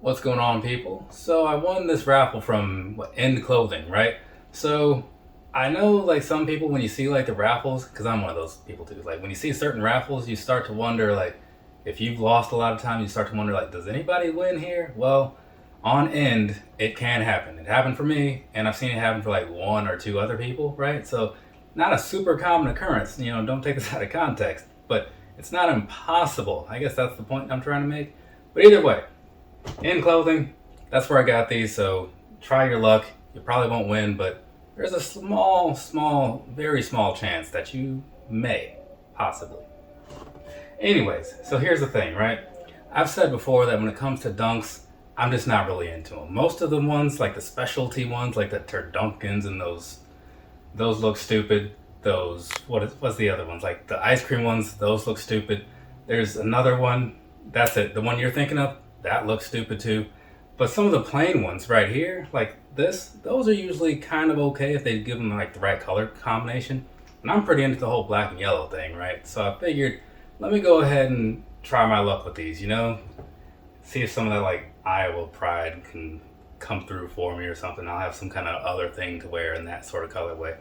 What's going on, people? So I won this raffle from End Clothing, right? So I know like some people when you see like the raffles, because I'm one of those people too. Like when you see certain raffles, you start to wonder like if you've lost a lot of time, you start to wonder like, does anybody win here? Well, on End, it can happen. It happened for me, and I've seen it happen for like one or two other people, right? So not a super common occurrence. Don't take this out of context, but it's not impossible. I guess that's the point I'm trying to make. But either way, in clothing, that's where I got these, so try your luck. You probably won't win, but there's a very small chance that you may, possibly. Anyways, so here's the thing, right? I've said before that when it comes to dunks, I'm just not really into them. Most of the ones, like the specialty ones, like the Turdunkins and those look stupid. What's the other ones? Like the ice cream ones, those look stupid. There's another one, that's it. The one you're thinking of, that looks stupid too. But some of the plain ones right here, like this, those are usually kind of okay if they give them like the right color combination. And I'm pretty into the whole black and yellow thing, right? So I figured, let me go ahead and try my luck with these, See if some of that like Iowa pride can come through for me or something. I'll have some kind of other thing to wear in that sort of colorway.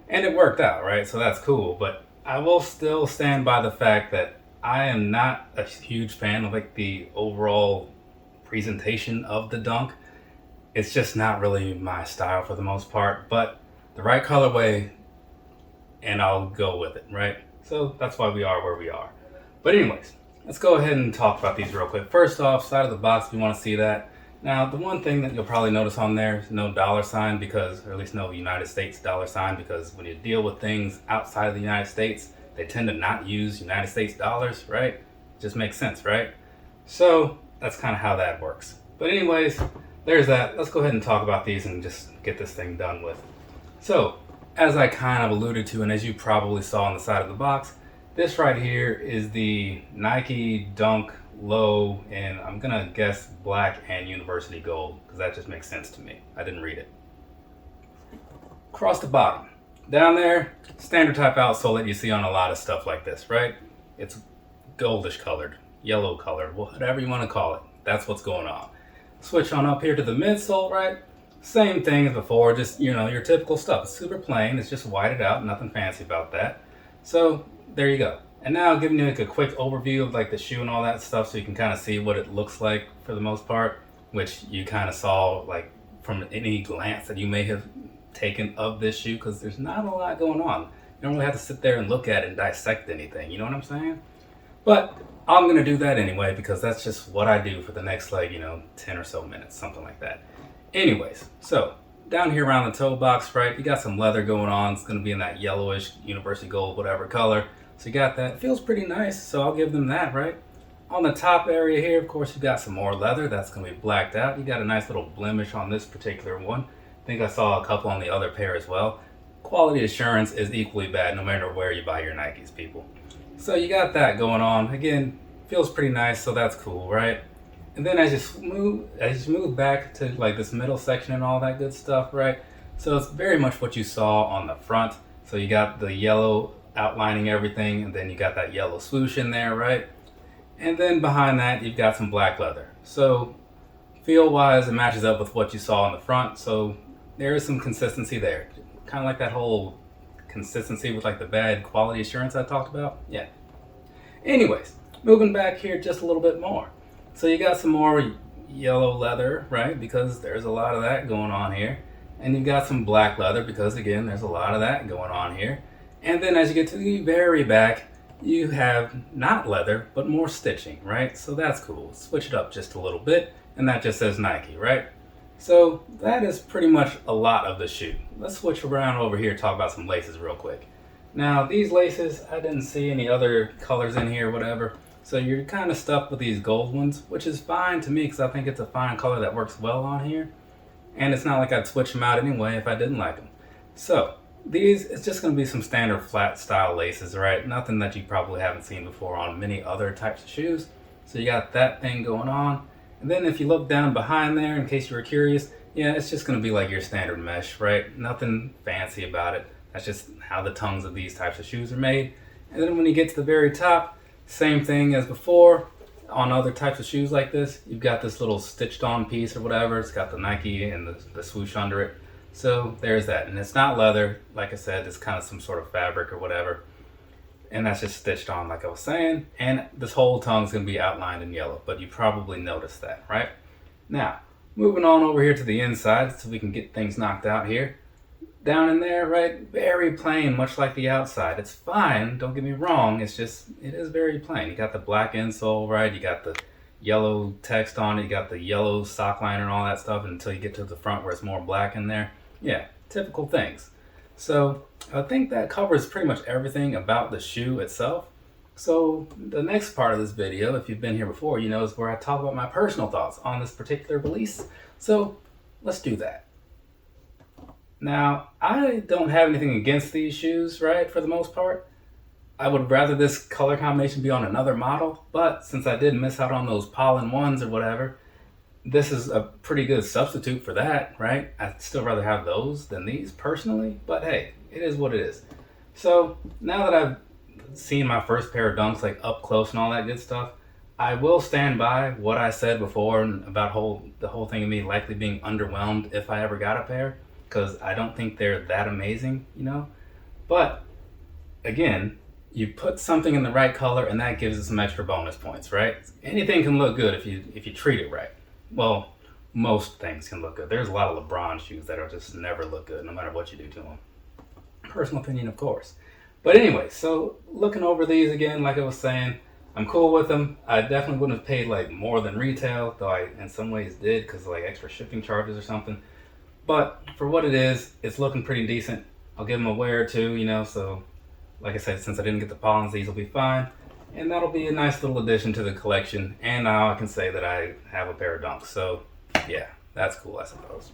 And it worked out, right? So that's cool. But I will still stand by the fact that I am not a huge fan of like the overall presentation of the dunk. It's just not really my style for the most part, but the right colorway and I'll go with it, right? So that's why we are where we are. But anyways, let's go ahead and talk about these real quick. First off, side of the box, if you want to see that. Now, the one thing that you'll probably notice on there is no dollar sign because, or at least no United States dollar sign, because when you deal with things outside of the United States, they tend to not use United States dollars, right? Just makes sense, right? So that's kind of how that works. But anyways, there's that. Let's go ahead and talk about these and just get this thing done with. So, as I kind of alluded to, and as you probably saw on the side of the box, this right here is the Nike Dunk Low, and I'm gonna guess black and university gold, because that just makes sense to me. I didn't read it. Across the bottom, down there, standard type outsole that you see on a lot of stuff like this, right? It's goldish colored, yellow colored, whatever you want to call it. That's what's going on. Switch on up here to the midsole, right? Same thing as before, just, your typical stuff. It's super plain, it's just whited out, nothing fancy about that. So, there you go. And now giving you like a quick overview of like the shoe and all that stuff so you can kind of see what it looks like for the most part, which you kind of saw like from any glance that you may have taken of this shoe, because there's not a lot going on. You don't really have to sit there and look at it and dissect anything, you know what I'm saying? But I'm going to do that anyway because that's just what I do for the next 10 or so minutes, something like that. Anyways, so down here around the toe box, right, you got some leather going on. It's going to be in that yellowish university gold, whatever color. So you got that. It feels pretty nice, so I'll give them that, right? On the top area here, of course, you got some more leather. That's going to be blacked out. You got a nice little blemish on this particular one. I think I saw a couple on the other pair as well. Quality assurance is equally bad no matter where you buy your Nikes, people. So you got that going on. Again, feels pretty nice, so that's cool, right? And then as you move back to like this middle section and all that good stuff, right? So it's very much what you saw on the front. So you got the yellow outlining everything, and then you got that yellow swoosh in there, right? And then behind that, you've got some black leather. So feel-wise, it matches up with what you saw on the front, so there is some consistency there. Kind of like that whole consistency with like the bad quality assurance I talked about. Yeah. Anyways, moving back here just a little bit more. So you got some more yellow leather, right? Because there's a lot of that going on here. And you've got some black leather because, again, there's a lot of that going on here. And then as you get to the very back, you have not leather, but more stitching, right? So that's cool. Switch it up just a little bit, and that just says Nike, right? So that is pretty much a lot of the shoe. Let's switch around over here and talk about some laces real quick. Now, these laces, I didn't see any other colors in here, whatever. So you're kind of stuck with these gold ones, which is fine to me because I think it's a fine color that works well on here. And it's not like I'd switch them out anyway if I didn't like them. So these, it's just going to be some standard flat style laces, right? Nothing that you probably haven't seen before on many other types of shoes. So you got that thing going on. And then if you look down behind there, in case you were curious, yeah, it's just going to be like your standard mesh, right? Nothing fancy about it. That's just how the tongues of these types of shoes are made. And then when you get to the very top, same thing as before. on other types of shoes like this, you've got this little stitched on piece or whatever. It's got the Nike and the swoosh under it. So there's that. And it's not leather. Like I said, it's kind of some sort of fabric or whatever. And that's just stitched on like I was saying. And this whole tongue's going to be outlined in yellow. But you probably noticed that, right? Now, moving on over here to the inside so we can get things knocked out here. Down in there, right, very plain, much like the outside. It's fine, don't get me wrong, it is very plain. You got the black insole, right, you got the yellow text on it, you got the yellow sock liner and all that stuff until you get to the front where it's more black in there. Yeah, typical things. So I think that covers pretty much everything about the shoe itself. So the next part of this video, if you've been here before, you know, is where I talk about my personal thoughts on this particular release. So let's do that. Now, I don't have anything against these shoes, right, for the most part. I would rather this color combination be on another model, but since I did miss out on those pollen ones or whatever, this is a pretty good substitute for that, right? I'd still rather have those than these personally, but hey, it is what it is. So now that I've seen my first pair of Dunks like up close and all that good stuff, I will stand by what I said before about the whole thing of me likely being underwhelmed if I ever got a pair, because I don't think they're that amazing, you know? But again, you put something in the right color and that gives it some extra bonus points, right? Anything can look good if you treat it right. Well, most things can look good. There's a lot of LeBron shoes that will just never look good no matter what you do to them. Personal opinion, of course. But anyway, so looking over these again, like I was saying, I'm cool with them. I definitely wouldn't have paid like more than retail, though I in some ways did because like extra shipping charges or something. But for what it is, it's looking pretty decent. I'll give them a wear or two, you know, so like I said, since I didn't get the pollens, these will be fine. And that'll be a nice little addition to the collection. And now I can say that I have a pair of Dunks. So yeah, that's cool, I suppose.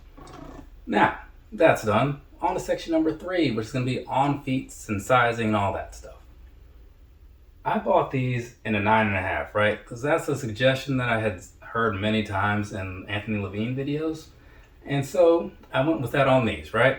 Now, that's done. On to section number 3, which is going to be on feet and sizing and all that stuff. I bought these in a 9.5, right? Because that's a suggestion that I had heard many times in Anthony Levine videos. And so I went with that on these, right?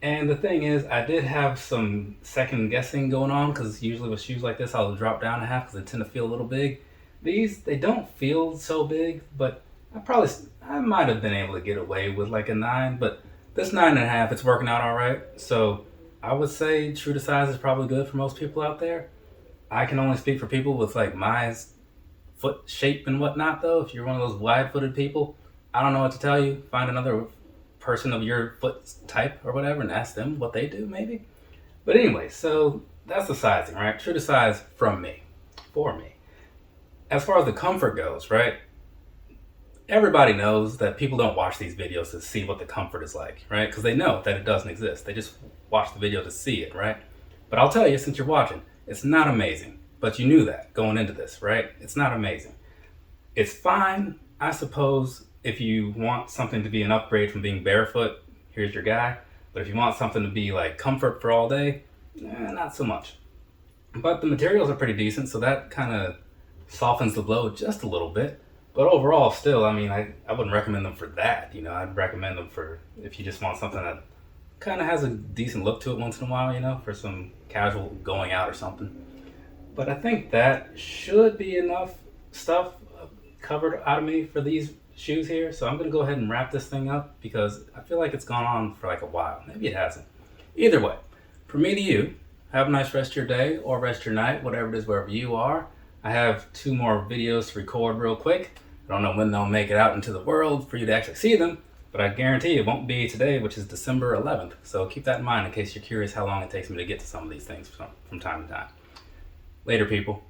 And the thing is, I did have some second guessing going on because usually with shoes like this, I'll drop down a half because they tend to feel a little big. These, they don't feel so big, but I might have been able to get away with like a 9, but this 9.5, it's working out all right. So I would say true to size is probably good for most people out there. I can only speak for people with like my foot shape and whatnot though. If you're one of those wide-footed people, I don't know what to tell you. Find another person of your foot type or whatever and ask them what they do maybe. But anyway, so that's the sizing, right? True to size from me, for me. As far as the comfort goes, right? Everybody knows that people don't watch these videos to see what the comfort is like, right? Because they know that it doesn't exist. They just watch the video to see it, right? But I'll tell you, since you're watching, it's not amazing. But you knew that going into this, right? It's not amazing. It's fine, I suppose, if you want something to be an upgrade from being barefoot, here's your guy. But if you want something to be like comfort for all day, not so much. But the materials are pretty decent, so that kind of softens the blow just a little bit. But overall, still, I mean, I wouldn't recommend them for that. You know, I'd recommend them for if you just want something that kind of has a decent look to it once in a while, you know, for some casual going out or something. But I think that should be enough stuff covered out of me for these shoes here. So I'm going to go ahead and wrap this thing up because I feel like it's gone on for like a while. Maybe it hasn't. Either way, from me to you, have a nice rest of your day or rest of your night, whatever it is, wherever you are. I have 2 more videos to record real quick. I don't know when they'll make it out into the world for you to actually see them, but I guarantee it won't be today, which is December 11th. So keep that in mind in case you're curious how long it takes me to get to some of these things from time to time. Later, people.